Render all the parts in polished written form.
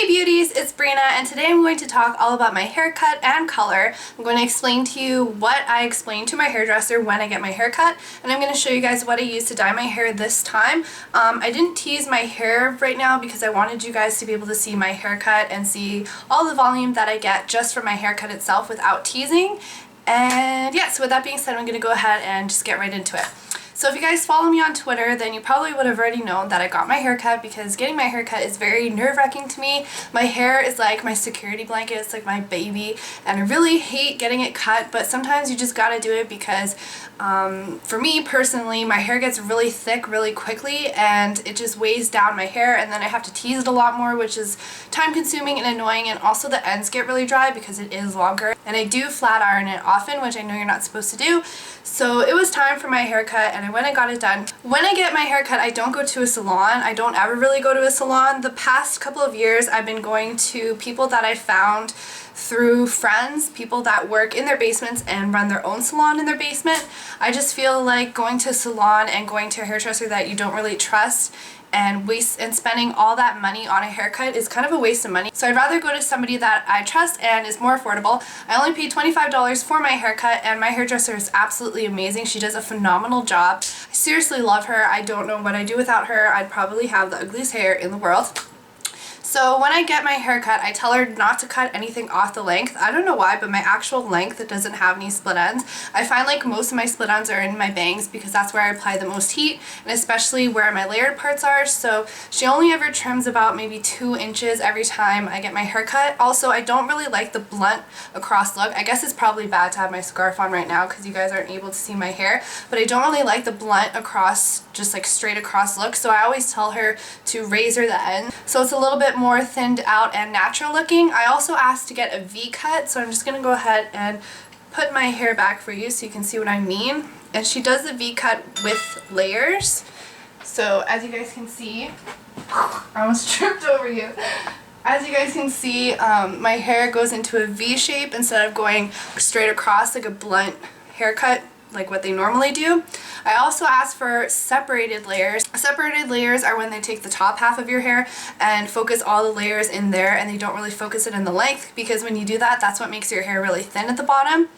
Hey beauties, it's Brina, and today I'm going to talk all about my haircut and color. I'm going to explain to you what I explain to my hairdresser when I get my haircut, and I'm going to show you guys what I use to dye my hair this time. I didn't tease my hair right now because I wanted you guys to be able to see my haircut and see all the volume that I get just from my haircut itself without teasing. And yeah, so with that being said, I'm going to go ahead and just get right into it. So if you guys follow me on Twitter, then you probably would have already known that I got my haircut, because getting my haircut is very nerve-wracking to me. My hair is like my security blanket, it's like my baby, and I really hate getting it cut, but sometimes you just gotta do it because for me personally, my hair gets really thick really quickly and it just weighs down my hair, and then I have to tease it a lot more, which is time consuming and annoying, and also the ends get really dry because it is longer, and I do flat iron it often, which I know you're not supposed to do. So it was time for my haircut, and I went and got it done. When I get my haircut, I don't go to a salon. I don't ever really go to a salon. The past couple of years, I've been going to people that I found through friends, people that work in their basements and run their own salon in their basement. I just feel like going to a salon and going to a hairdresser that you don't really trust and spending all that money on a haircut is kind of a waste of money. So I'd rather go to somebody that I trust and is more affordable. I only paid $25 for my haircut, and my hairdresser is absolutely amazing. She does a phenomenal job. I seriously love her. I don't know what I'd do without her. I'd probably have the ugliest hair in the world. So when I get my haircut, I tell her not to cut anything off the length. I don't know why, but my actual length, it doesn't have any split ends. I find like most of my split ends are in my bangs because that's where I apply the most heat, and especially where my layered parts are. So she only ever trims about maybe 2 inches every time I get my haircut. Also, I don't really like the blunt across look. I guess it's probably bad to have my scarf on right now because you guys aren't able to see my hair, but I don't really like the blunt across, just like straight across look. So I always tell her to razor the end so it's a little bit more thinned out and natural looking. I also asked to get a V cut, so I'm just going to go ahead and put my hair back for you so you can see what I mean. And she does the V cut with layers. So as you guys can see, I almost tripped over you. As you guys can see, my hair goes into a V shape instead of going straight across like a blunt haircut like what they normally do. I also asked for separated layers. Separated layers are when they take the top half of your hair and focus all the layers in there, and they don't really focus it in the length, because when you do that, that's what makes your hair really thin at the bottom.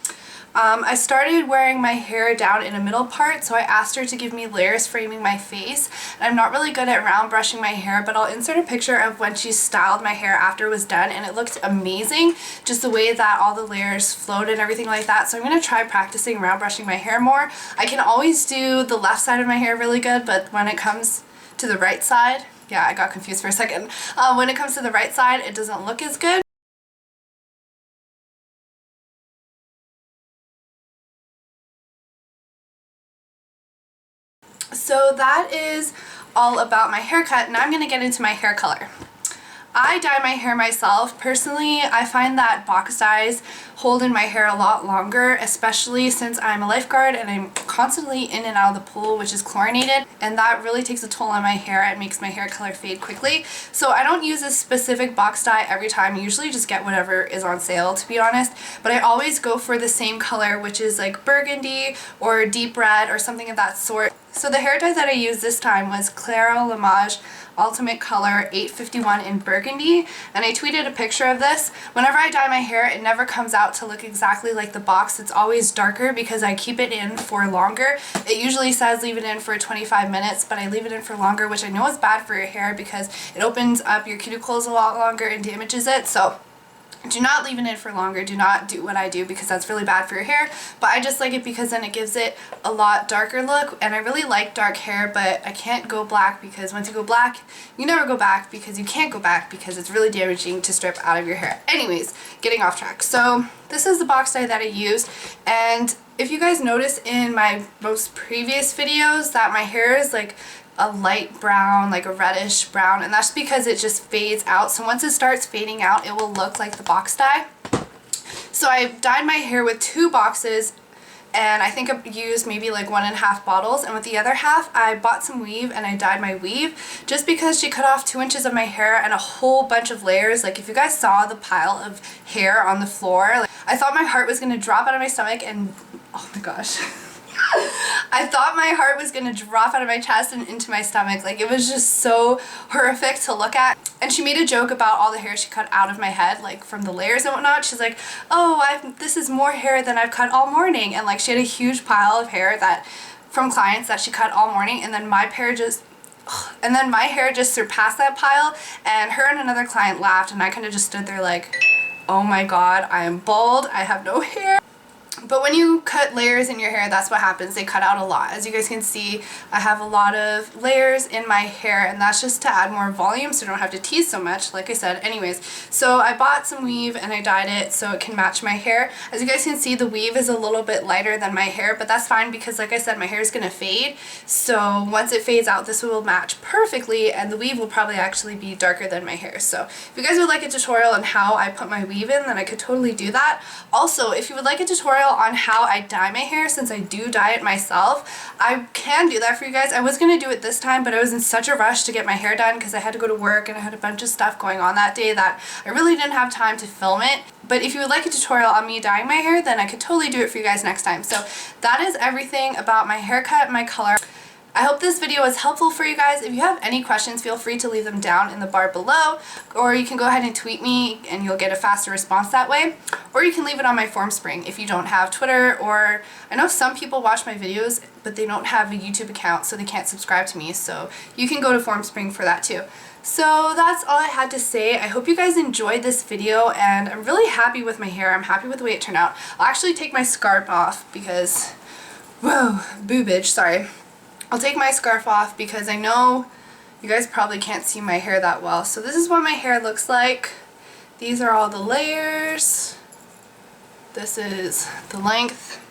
I started wearing my hair down in a middle part, so I asked her to give me layers framing my face. And I'm not really good at round brushing my hair, but I'll insert a picture of when she styled my hair after it was done, and it looked amazing, just the way that all the layers flowed and everything like that. So I'm going to try practicing round brushing my hair more. I can always do the left side of my hair really good, but when it comes to the right side, yeah, I got confused for a second. When it comes to the right side, it doesn't look as good. So that is all about my haircut. Now I'm going to get into my hair color. I dye my hair myself. Personally, I find that box dyes hold in my hair a lot longer, especially since I'm a lifeguard and I'm constantly in and out of the pool, which is chlorinated, and that really takes a toll on my hair and makes my hair color fade quickly. So I don't use a specific box dye every time. I usually just get whatever is on sale, to be honest, but I always go for the same color, which is like burgundy or deep red or something of that sort. So the hair dye that I used this time was Colour+Cut Ultimate Color 851 in burgundy, and I tweeted a picture of this. Whenever I dye my hair, it never comes out to look exactly like the box. It's always darker because I keep it in for longer. It usually says leave it in for 25 minutes, but I leave it in for longer, which I know is bad for your hair because it opens up your cuticles a lot longer and damages it. So do not leave it in for longer. Do not do what I do because that's really bad for your hair, but I just like it because then it gives it a lot darker look, and I really like dark hair, but I can't go black because once you go black, you never go back, because you can't go back because it's really damaging to strip out of your hair. Anyways, getting off track. So this is the box dye that I used, and if you guys notice in my most previous videos that my hair is like a light brown, like a reddish brown, and that's because it just fades out. So once it starts fading out, it will look like the box dye. So I dyed my hair with 2 boxes, and I think I used maybe like 1.5 bottles, and with the other half I bought some weave and I dyed my weave, just because she cut off 2 inches of my hair and a whole bunch of layers. Like if you guys saw the pile of hair on the floor, like, I thought my heart was gonna drop out of my stomach, and oh my gosh. I thought my heart was gonna drop out of my chest and into my stomach. Like, it was just so horrific to look at. And she made a joke about all the hair she cut out of my head, like from the layers and whatnot. She's like, oh, this is more hair than I've cut all morning. And like, she had a huge pile of hair that from clients that she cut all morning, and then my hair just surpassed that pile, and her and another client laughed, and I kind of just stood there like, oh my god, I am bald, I have no hair. But when you cut layers in your hair, that's what happens. They cut out a lot. As you guys can see, I have a lot of layers in my hair, and that's just to add more volume so I don't have to tease so much, like I said. Anyways, so I bought some weave and I dyed it so it can match my hair. As you guys can see, the weave is a little bit lighter than my hair, but that's fine because, like I said, my hair is going to fade. So once it fades out, this will match perfectly, and the weave will probably actually be darker than my hair. So if you guys would like a tutorial on how I put my weave in, then I could totally do that. Also, if you would like a tutorial on how I dye my hair, since I do dye it myself, I can do that for you guys. I was going to do it this time, but I was in such a rush to get my hair done because I had to go to work and I had a bunch of stuff going on that day that I really didn't have time to film it. But if you would like a tutorial on me dyeing my hair, then I could totally do it for you guys next time. So that is everything about my haircut and my color. I hope this video was helpful for you guys. If you have any questions, feel free to leave them down in the bar below, or you can go ahead and tweet me and you'll get a faster response that way, or you can leave it on my Formspring if you don't have Twitter, or I know some people watch my videos but they don't have a YouTube account so they can't subscribe to me, so you can go to Formspring for that too. So that's all I had to say. I hope you guys enjoyed this video, and I'm really happy with my hair. I'm happy with the way it turned out. I'll actually take my scarf off because, whoa, boobage, sorry. I'll take my scarf off because I know you guys probably can't see my hair that well. So this is what my hair looks like. These are all the layers. This is the length.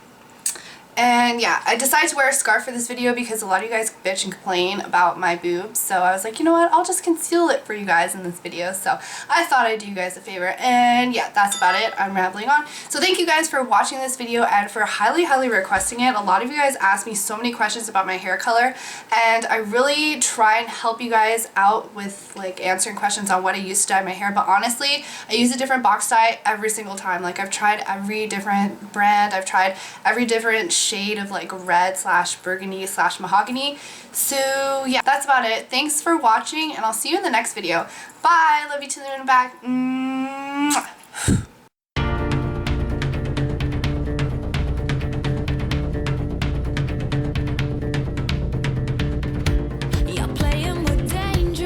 And yeah, I decided to wear a scarf for this video because a lot of you guys bitch and complain about my boobs. So I was like, you know what, I'll just conceal it for you guys in this video. So I thought I'd do you guys a favor. And yeah, that's about it. I'm rambling on. So thank you guys for watching this video and for highly requesting it. A lot of you guys asked me so many questions about my hair color, and I really try and help you guys out with like answering questions on what I used to dye my hair. But honestly, I use a different box dye every single time. Like, I've tried every different brand. I've tried every different shade of like red / burgundy / mahogany. So yeah, that's about it. Thanks for watching, and I'll see you in the next video. Bye! Love you to the moon and back. Mwah.